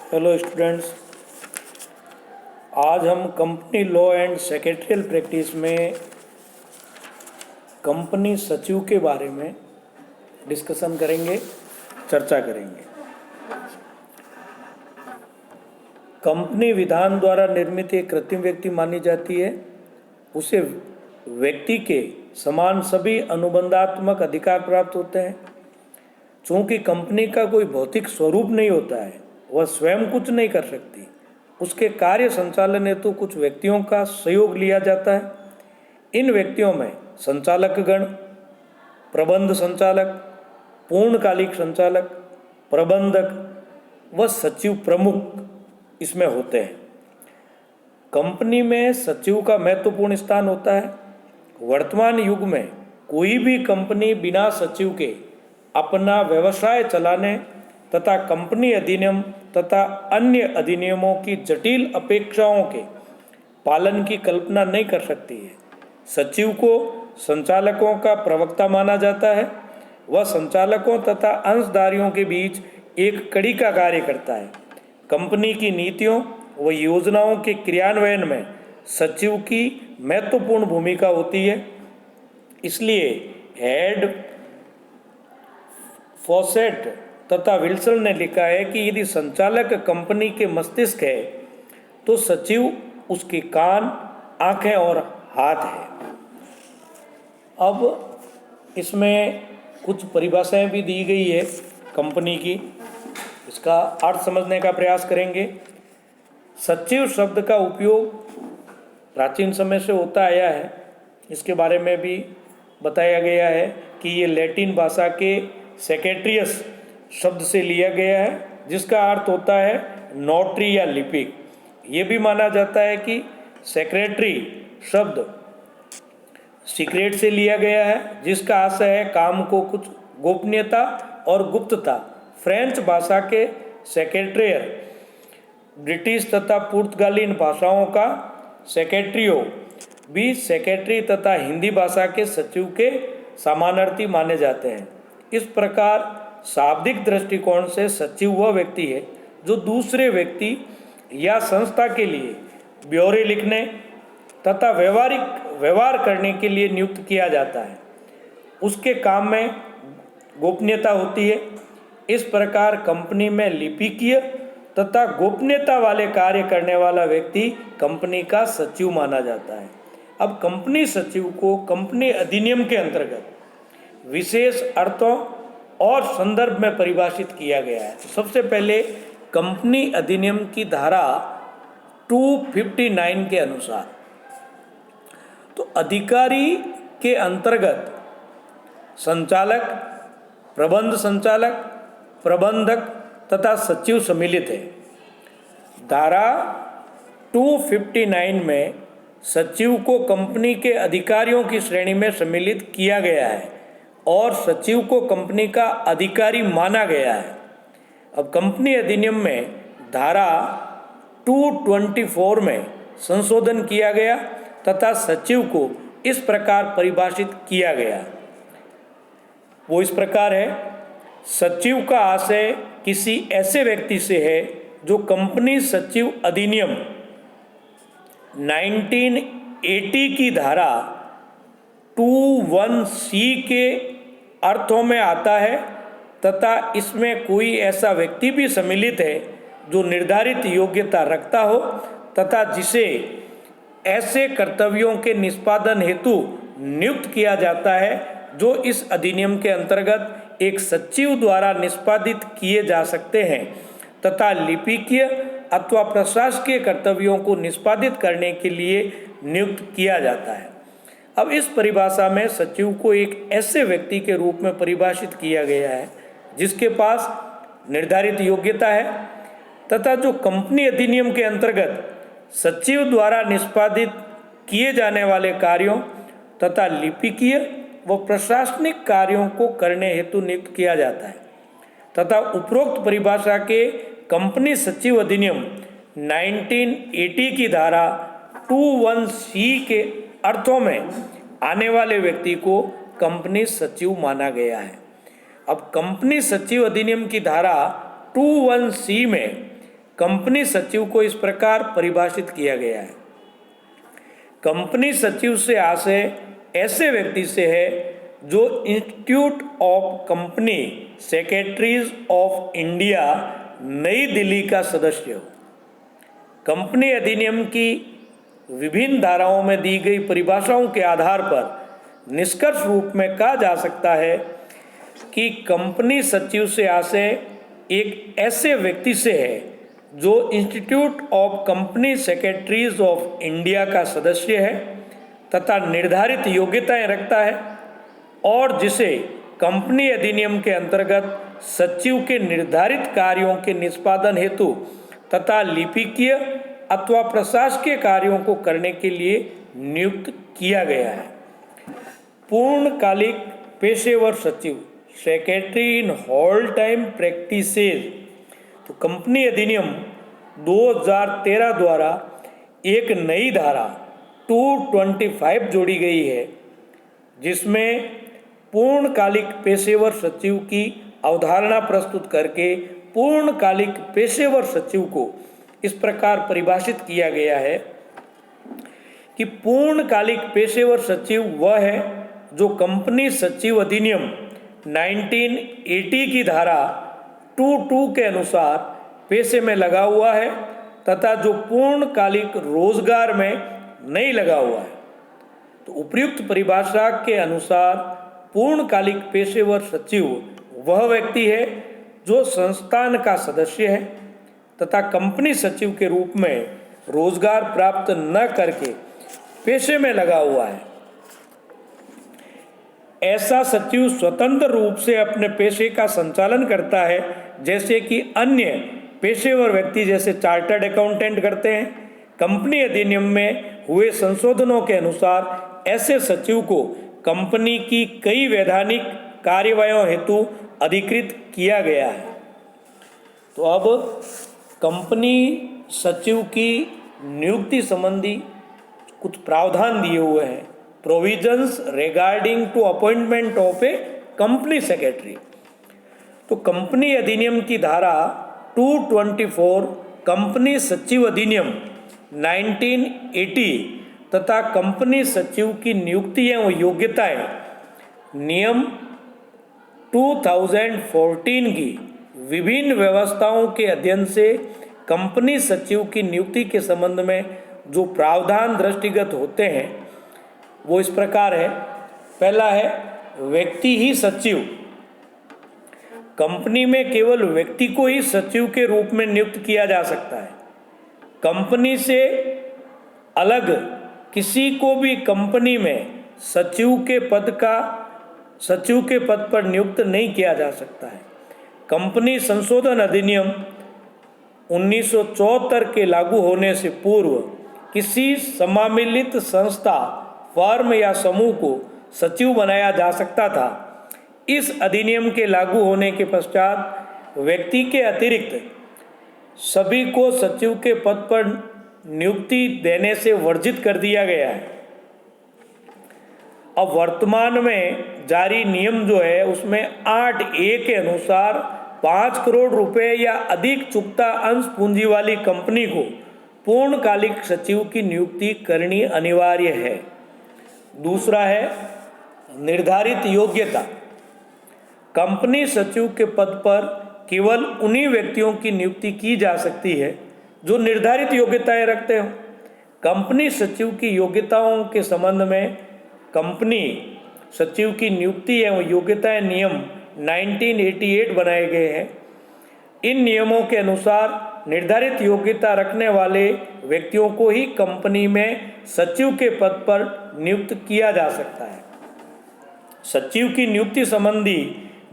Hello students, आज हम company law and secretarial practice में कंपनी सचिव के बारे में डिस्कशन करेंगे, चर्चा करेंगे। कंपनी विधान द्वारा निर्मित एक कृत्रिम व्यक्ति मानी जाती है। उसे व्यक्ति के समान सभी अनुबंधात्मक अधिकार प्राप्त होते हैं। चूँकि कंपनी का कोई भौतिक स्वरूप नहीं होता है, वह स्वयं कुछ नहीं कर सकती। उसके कार्य संचालन हेतु कुछ व्यक्तियों का सहयोग लिया जाता है। इन व्यक्तियों में संचालक गण, प्रबंध संचालक, पूर्णकालिक संचालक, प्रबंधक व सचिव प्रमुख इसमें होते हैं। कंपनी में सचिव का महत्वपूर्ण स्थान होता है। वर्तमान युग में कोई भी कंपनी बिना सचिव के अपना व्यवसाय चलाने तथा कंपनी अधिनियम तथा अन्य अधिनियमों की जटिल अपेक्षाओं के पालन की कल्पना नहीं कर सकती है। सचिव को संचालकों का प्रवक्ता माना जाता है। वह संचालकों तथा अंशधारियों के बीच एक कड़ी का कार्य करता है। कंपनी की नीतियों व योजनाओं के क्रियान्वयन में सचिव की महत्वपूर्ण भूमिका होती है। इसलिए हेड, फॉसेट तथा विल्सन ने लिखा है कि यदि संचालक कंपनी के मस्तिष्क है तो सचिव उसके कान, आंखें और हाथ है। अब इसमें कुछ परिभाषाएं भी दी गई है कंपनी की, इसका अर्थ समझने का प्रयास करेंगे। सचिव शब्द का उपयोग प्राचीन समय से होता आया है। इसके बारे में भी बताया गया है कि ये लैटिन भाषा के सेक्रेटरियस शब्द से लिया गया है, जिसका अर्थ होता है नोटरी या लिपिक। ये भी माना जाता है कि सेक्रेटरी शब्द सीक्रेट से लिया गया है, जिसका आशय है काम को कुछ गोपनीयता और गुप्तता। फ्रेंच भाषा के सेक्रेटेरियर, ब्रिटिश तथा पुर्तगाली भाषाओं का सेक्रेटरियो भी सेक्रेटरी तथा हिंदी भाषा के सचिव के समानार्थी माने जाते हैं। इस प्रकार शाब्दिक दृष्टिकोण से सचिव वह व्यक्ति है जो दूसरे व्यक्ति या संस्था के लिए ब्यौरे लिखने तथा व्यवहार करने के लिए नियुक्त किया जाता है। उसके काम में गोपनीयता होती है। इस प्रकार कंपनी में लिपिकीय तथा गोपनीयता वाले कार्य करने वाला व्यक्ति कंपनी का सचिव माना जाता है। अब कंपनी सचिव को कंपनी अधिनियम के अंतर्गत विशेष अर्थों और संदर्भ में परिभाषित किया गया है। तो सबसे पहले कंपनी अधिनियम की धारा 259 के अनुसार तो अधिकारी के अंतर्गत संचालक, प्रबंध संचालक, प्रबंधक तथा सचिव सम्मिलित है। धारा 259 में सचिव को कंपनी के अधिकारियों की श्रेणी में सम्मिलित किया गया है और सचिव को कंपनी का अधिकारी माना गया है। अब कंपनी अधिनियम में धारा 224 में संशोधन किया गया तथा सचिव को इस प्रकार परिभाषित किया गया। वो इस प्रकार है: सचिव का आशय किसी ऐसे व्यक्ति से है जो कंपनी सचिव अधिनियम 1980 की धारा 21C के अर्थों में आता है तथा इसमें कोई ऐसा व्यक्ति भी सम्मिलित है जो निर्धारित योग्यता रखता हो तथा जिसे ऐसे कर्तव्यों के निष्पादन हेतु नियुक्त किया जाता है जो इस अधिनियम के अंतर्गत एक सचिव द्वारा निष्पादित किए जा सकते हैं तथा लिपिकीय अथवा प्रशासकीय कर्तव्यों को निष्पादित करने के लिए नियुक्त किया जाता है। अब इस परिभाषा में सचिव को एक ऐसे व्यक्ति के रूप में परिभाषित किया गया है जिसके पास निर्धारित योग्यता है तथा जो कंपनी अधिनियम के अंतर्गत सचिव द्वारा निष्पादित किए जाने वाले कार्यों तथा लिपिकीय व प्रशासनिक कार्यों को करने हेतु नियुक्त किया जाता है तथा उपरोक्त परिभाषा के कंपनी सचिव अधिनियम 1980 की धारा 21C के अर्थों में आने वाले व्यक्ति को कंपनी सचिव माना गया है। अब कंपनी सचिव अधिनियम की धारा 21C में कंपनी सचिव को इस प्रकार परिभाषित किया गया है। कंपनी सचिव से आशय ऐसे व्यक्ति से है जो institute of company secretaries of India नई दिल्ली का सदस्य हो। कंपनी अधिनियम की विभिन्न धाराओं में दी गई परिभाषाओं के आधार पर निष्कर्ष रूप में कहा जा सकता है कि कंपनी सचिव से आशय एक ऐसे व्यक्ति से है जो institute of company secretaries of India का सदस्य है तथा निर्धारित योग्यताएं रखता है और जिसे कंपनी अधिनियम के अंतर्गत सचिव के निर्धारित कार्यों के निष्पादन हेतु तथा लिपिकीय अथवा प्रशासकीय कार्यों को करने के लिए नियुक्त किया गया है। पूर्णकालिक पेशेवर सचिव secretary in whole time practices, तो कंपनी अधिनियम 2013 द्वारा एक नई धारा 225 जोड़ी गई है जिसमें पूर्णकालिक पेशेवर सचिव की अवधारणा प्रस्तुत करके पूर्णकालिक पेशेवर सचिव को इस प्रकार परिभाषित किया गया है कि पूर्णकालिक पेशेवर सचिव वह है जो कंपनी सचिव अधिनियम 1980 की धारा 22 के अनुसार पेशे में लगा हुआ है तथा जो पूर्णकालिक रोजगार में नहीं लगा हुआ है। तो उपयुक्त परिभाषा के अनुसार पूर्णकालिक पेशेवर सचिव वह व्यक्ति है जो संस्थान का सदस्य है तथा कंपनी सचिव के रूप में रोजगार प्राप्त न करके पेशे में लगा हुआ है। ऐसा सचिव स्वतंत्र रूप से अपने पेशे का संचालन करता है जैसे कि अन्य पेशेवर व्यक्ति जैसे चार्टर्ड अकाउंटेंट करते हैं। कंपनी अधिनियम में हुए संशोधनों के अनुसार ऐसे सचिव को कंपनी की कई वैधानिक कार्यवाहियों हेतु अधिकृत किया गया है। तो अब कंपनी सचिव की नियुक्ति संबंधी कुछ प्रावधान दिए हुए हैं। Provisions regarding to appointment of a company secretary, तो कंपनी अधिनियम की धारा 224 कंपनी सचिव अधिनियम 1980 तथा कंपनी सचिव की नियुक्ति एवं योग्यताएं नियम 2014 की विभिन्न व्यवस्थाओं के अध्ययन से कंपनी सचिव की नियुक्ति के संबंध में जो प्रावधान दृष्टिगत होते हैं वो इस प्रकार है। पहला है व्यक्ति ही सचिव। कंपनी में केवल व्यक्ति को ही सचिव के रूप में नियुक्त किया जा सकता है। कंपनी से अलग किसी को भी कंपनी में सचिव के पद पर नियुक्त नहीं किया जा सकता है। कंपनी संशोधन अधिनियम 1974 के लागू होने से पूर्व किसी समामिलित संस्था, फर्म या समूह को सचिव बनाया जा सकता था। इस अधिनियम के लागू होने के पश्चात व्यक्ति के अतिरिक्त सभी को सचिव के पद पर नियुक्ति देने से वर्जित कर दिया गया है। अब वर्तमान में जारी नियम जो है उसमें 8A के अनुसार 5 करोड़ रुपए या अधिक चुकता अंश पूंजी वाली कंपनी को पूर्णकालिक सचिव की नियुक्ति करनी अनिवार्य है। दूसरा है निर्धारित योग्यता। कंपनी सचिव के पद पर केवल उन्हीं व्यक्तियों की नियुक्ति की जा सकती है जो निर्धारित योग्यताएं रखते हो। कंपनी सचिव की योग्यताओं के संबंध में कंपनी सचिव की नियुक्ति एवं योग्यताएं नियम 1988 बनाए गए हैं। इन नियमों के अनुसार निर्धारित योग्यता रखने वाले व्यक्तियों को ही कंपनी में सचिव के पद पर नियुक्त किया जा सकता है। सचिव की नियुक्ति संबंधी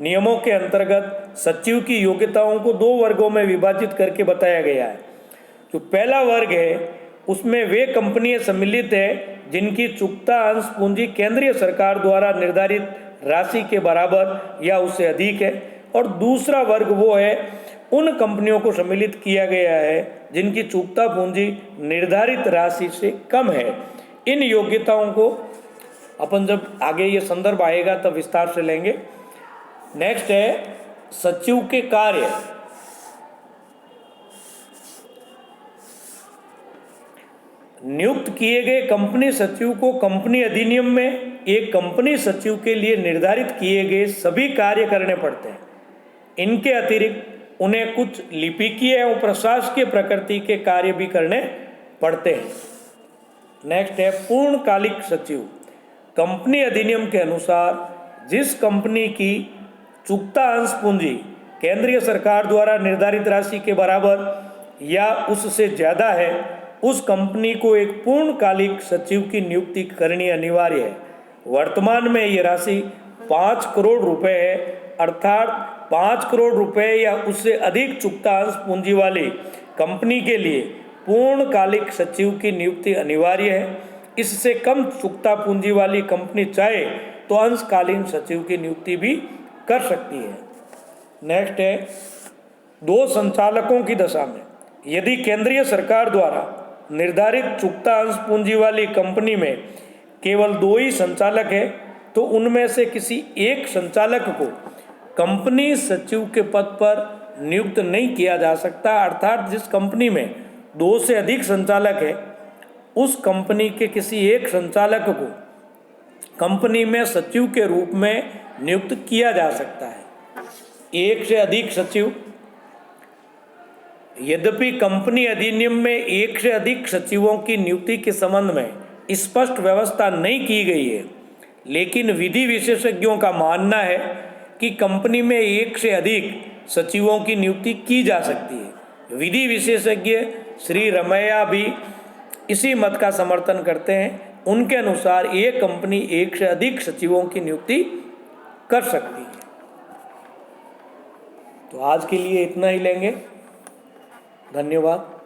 नियमों के अंतर्गत सचिव की योग्यताओं को 2 वर्गों में विभाजित करके बताया गया है। जो पहला वर्ग है उसमें वे कंपनियां सम्मिलित है जिनकी चुकता अंश पूंजी केंद्रीय सरकार द्वारा निर्धारित राशि के बराबर या उससे अधिक है, और दूसरा वर्ग वो है उन कंपनियों को सम्मिलित किया गया है जिनकी चुकता पूंजी निर्धारित राशि से कम है। इन योग्यताओं को अपन जब आगे ये संदर्भ आएगा तब विस्तार से लेंगे। नेक्स्ट है सचिव के कार्य। नियुक्त किए गए कंपनी सचिव को कंपनी अधिनियम में एक कंपनी सचिव के लिए निर्धारित किए गए सभी कार्य करने पड़ते हैं। इनके अतिरिक्त उन्हें कुछ लिपिकीय एवं प्रशासकीय प्रकृति के कार्य भी करने पड़ते हैं। नेक्स्ट है पूर्णकालिक सचिव। कंपनी अधिनियम के अनुसार जिस कंपनी की चुकता अंश पूंजी केंद्रीय सरकार द्वारा निर्धारित राशि के बराबर या उससे ज़्यादा है, उस कंपनी को एक पूर्णकालिक सचिव की नियुक्ति करनी अनिवार्य है। वर्तमान में ये राशि 5 करोड़ रुपए है, अर्थात 5 करोड़ रुपए या उससे अधिक चुकता अंश पूंजी वाली कंपनी के लिए पूर्णकालिक सचिव की नियुक्ति अनिवार्य है। इससे कम चुकता पूंजी वाली कंपनी चाहे तो अंशकालीन सचिव की नियुक्ति भी कर सकती है। नेक्स्ट है 2 संचालकों की दशा में यदि केंद्रीय सरकार द्वारा निर्धारित चुकता अंश पूंजी वाली कंपनी में केवल 2 ही संचालक है तो उनमें से किसी एक संचालक को कंपनी सचिव के पद पर नियुक्त नहीं किया जा सकता। अर्थात जिस कंपनी में 2 से अधिक संचालक है, उस कंपनी के किसी एक संचालक को कंपनी में सचिव के रूप में नियुक्त किया जा सकता है। एक से अधिक सचिव। यद्यपि कंपनी अधिनियम में एक से अधिक सचिवों की नियुक्ति के संबंध में स्पष्ट व्यवस्था नहीं की गई है, लेकिन विधि विशेषज्ञों का मानना है कि कंपनी में एक से अधिक सचिवों की नियुक्ति की जा सकती है। विधि विशेषज्ञ श्री रमैया भी इसी मत का समर्थन करते हैं। उनके अनुसार एक कंपनी एक से अधिक सचिवों की नियुक्ति कर सकती है। तो आज के लिए इतना ही लेंगे। धन्यवाद।